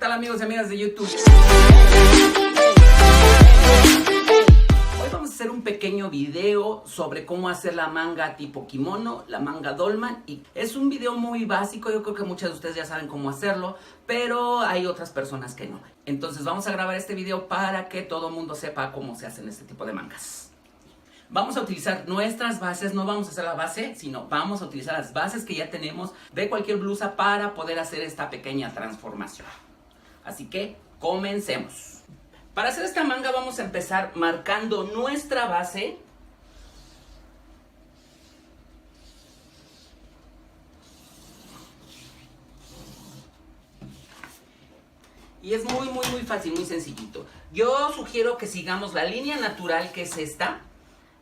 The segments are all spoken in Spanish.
tal, amigos y amigas de YouTube? Hoy vamos a hacer un pequeño video sobre cómo hacer la manga tipo kimono, la manga dolman. Y es un video muy básico, yo creo que muchos de ustedes ya saben cómo hacerlo, pero hay otras personas que no. Entonces vamos a grabar este video para que todo el mundo sepa cómo se hacen este tipo de mangas. Vamos a utilizar nuestras bases, no vamos a hacer la base, sino vamos a utilizar las bases que ya tenemos de cualquier blusa para poder hacer esta pequeña transformación. Así que comencemos. Para hacer esta manga vamos a empezar marcando nuestra base. Y es muy fácil, muy sencillito. Yo sugiero que sigamos la línea natural, que es esta.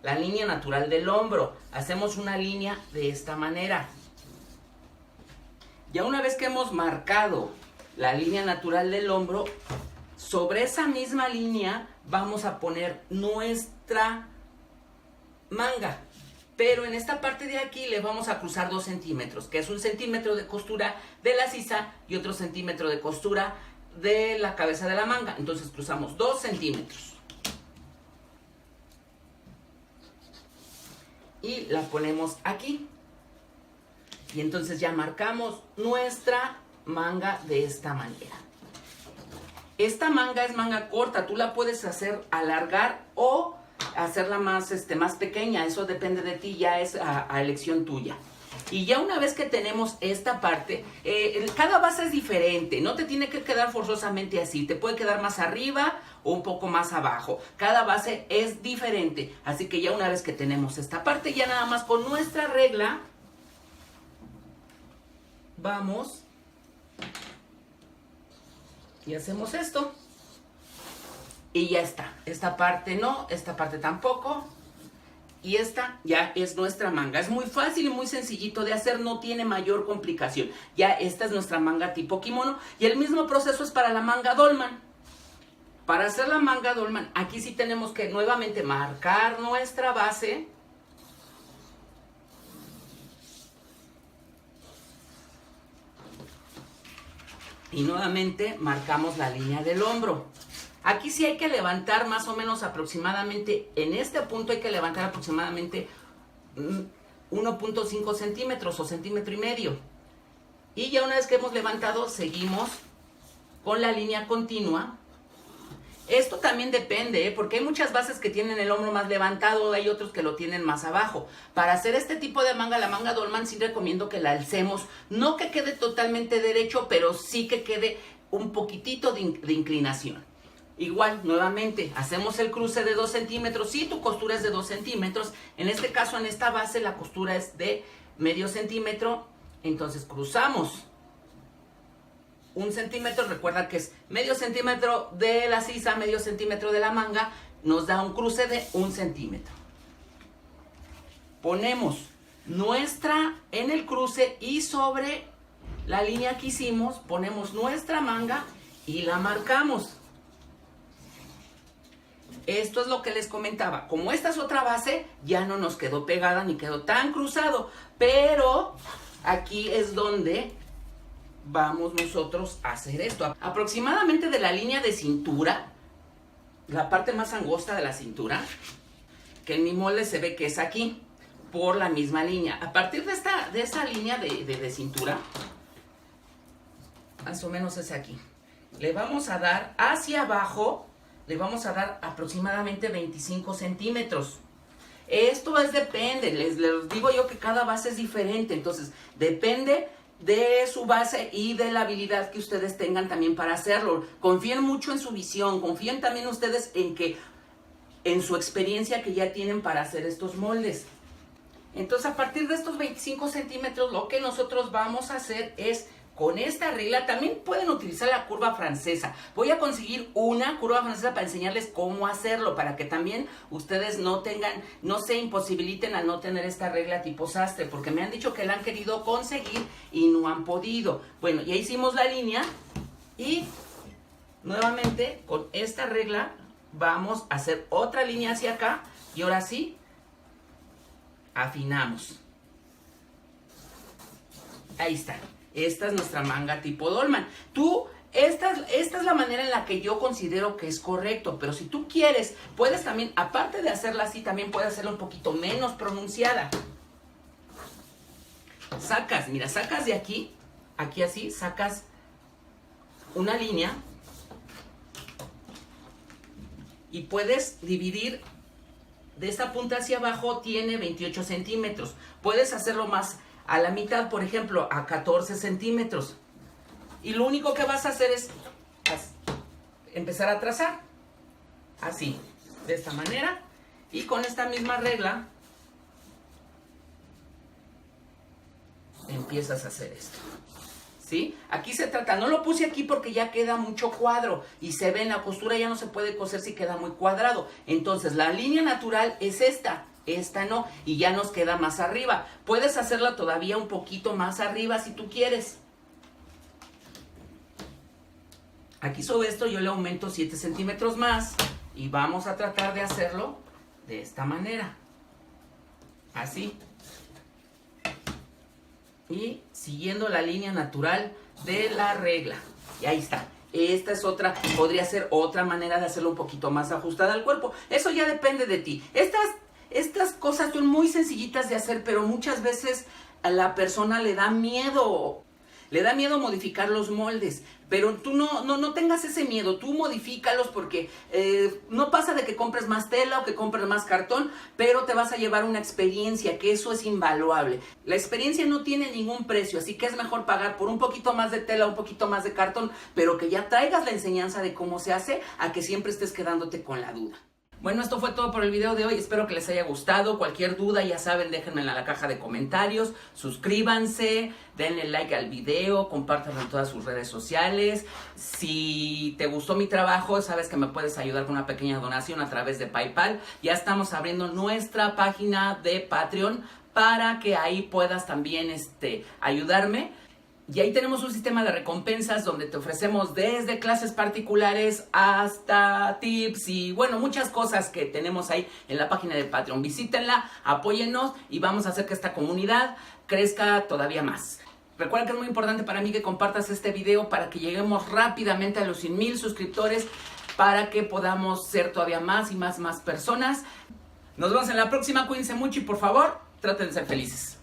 La línea natural del hombro. Hacemos una línea de esta manera. Ya una vez que hemos marcado la línea natural del hombro, sobre esa misma línea vamos a poner nuestra manga. Pero en esta parte de aquí le vamos a cruzar 2 centímetros, que es 1 centímetro de costura de la sisa y otro centímetro de costura de la cabeza de la manga. Entonces cruzamos 2 centímetros. Y la ponemos aquí. Y entonces ya marcamos nuestra manga de esta manera. Esta manga es manga corta. Tú la puedes hacer alargar o hacerla más pequeña. Eso depende de ti, ya es a elección tuya. Y ya una vez que tenemos esta parte, cada base es diferente. No te tiene que quedar forzosamente así. Te puede quedar más arriba o un poco más abajo. Cada base es diferente. Así que ya una vez que tenemos esta parte, ya nada más con nuestra regla, vamos y hacemos esto. Y ya está. Esta parte no, esta parte tampoco. Y esta ya es nuestra manga. Es muy fácil y muy sencillito de hacer, no tiene mayor complicación. Ya esta es nuestra manga tipo kimono. Y el mismo proceso es para la manga dolman. Para hacer la manga dolman, aquí sí tenemos que nuevamente marcar nuestra base. Y nuevamente marcamos la línea del hombro. Aquí sí hay que levantar más o menos aproximadamente, en este punto hay que levantar aproximadamente 1.5 centímetros o 1,5 centímetros. Y ya una vez que hemos levantado, seguimos con la línea continua. Esto también depende, porque hay muchas bases que tienen el hombro más levantado, hay otros que lo tienen más abajo. Para hacer este tipo de manga, la manga dolman, sí recomiendo que la alcemos. No que quede totalmente derecho, pero sí que quede un poquitito de inclinación. Igual, nuevamente, hacemos el cruce de 2 centímetros. Si tu costura es de 2 centímetros, en este caso, en esta base, la costura es de medio centímetro. Entonces, cruzamos 1 centímetro. Recuerda que es medio centímetro de la sisa, medio centímetro de la manga. Nos da un cruce de 1 centímetro. Ponemos nuestra en el cruce y sobre la línea que hicimos, ponemos nuestra manga y la marcamos. Esto es lo que les comentaba. Como esta es otra base, ya no nos quedó pegada ni quedó tan cruzado. Pero aquí es donde vamos nosotros a hacer esto. Aproximadamente de la línea de cintura, la parte más angosta de la cintura, que en mi molde se ve que es aquí, por la misma línea. A partir de esta línea de cintura, más o menos es aquí. Le vamos a dar hacia abajo. Le vamos a dar aproximadamente 25 centímetros. Esto depende, les digo yo que cada base es diferente, entonces depende de su base y de la habilidad que ustedes tengan también para hacerlo. Confíen mucho en su visión, confíen también ustedes en su experiencia que ya tienen para hacer estos moldes. Entonces, a partir de estos 25 centímetros, lo que nosotros vamos a hacer es, con esta regla, también pueden utilizar la curva francesa. Voy a conseguir una curva francesa para enseñarles cómo hacerlo, para que también ustedes no se imposibiliten al no tener esta regla tipo sastre, porque me han dicho que la han querido conseguir y no han podido. Bueno, ya hicimos la línea y nuevamente con esta regla vamos a hacer otra línea hacia acá y ahora sí afinamos. Ahí está. Esta es nuestra manga tipo dolman. Esta esta es la manera en la que yo considero que es correcto, pero si tú quieres, puedes también, aparte de hacerla así, también puedes hacerla un poquito menos pronunciada. Sacas, mira, sacas de aquí, aquí así, sacas una línea y puedes dividir de esta punta hacia abajo, tiene 28 centímetros. Puedes hacerlo más a la mitad, por ejemplo, a 14 centímetros. Y lo único que vas a hacer es empezar a trazar, así, de esta manera. Y con esta misma regla, empiezas a hacer esto. ¿Sí? Aquí se trata, no lo puse aquí porque ya queda mucho cuadro y se ve en la costura, ya no se puede coser si queda muy cuadrado. Entonces la línea natural es esta no, y ya nos queda más arriba. Puedes hacerla todavía un poquito más arriba si tú quieres. Aquí sobre esto yo le aumento 7 centímetros más y vamos a tratar de hacerlo de esta manera. Así. Y siguiendo la línea natural de la regla. Y ahí está. Esta es otra, podría ser otra manera de hacerlo un poquito más ajustada al cuerpo. Eso ya depende de ti. Estas cosas son muy sencillitas de hacer, pero muchas veces a la persona le da miedo. Le da miedo modificar los moldes, pero tú no tengas ese miedo, tú modifícalos porque no pasa de que compres más tela o que compres más cartón, pero te vas a llevar una experiencia, que eso es invaluable. La experiencia no tiene ningún precio, así que es mejor pagar por un poquito más de tela, un poquito más de cartón, pero que ya traigas la enseñanza de cómo se hace, a que siempre estés quedándote con la duda. Bueno, esto fue todo por el video de hoy, espero que les haya gustado. Cualquier duda, ya saben, déjenmela en la caja de comentarios, suscríbanse, denle like al video, compártanlo en todas sus redes sociales. Si te gustó mi trabajo, sabes que me puedes ayudar con una pequeña donación a través de PayPal. Ya estamos abriendo nuestra página de Patreon para que ahí puedas también ayudarme. Y ahí tenemos un sistema de recompensas donde te ofrecemos desde clases particulares hasta tips y bueno, muchas cosas que tenemos ahí en la página de Patreon. Visítenla, apóyennos y vamos a hacer que esta comunidad crezca todavía más. Recuerda que es muy importante para mí que compartas este video para que lleguemos rápidamente a los 100,000 suscriptores para que podamos ser todavía más y más personas. Nos vemos en la próxima, cuídense mucho y por favor, traten de ser felices.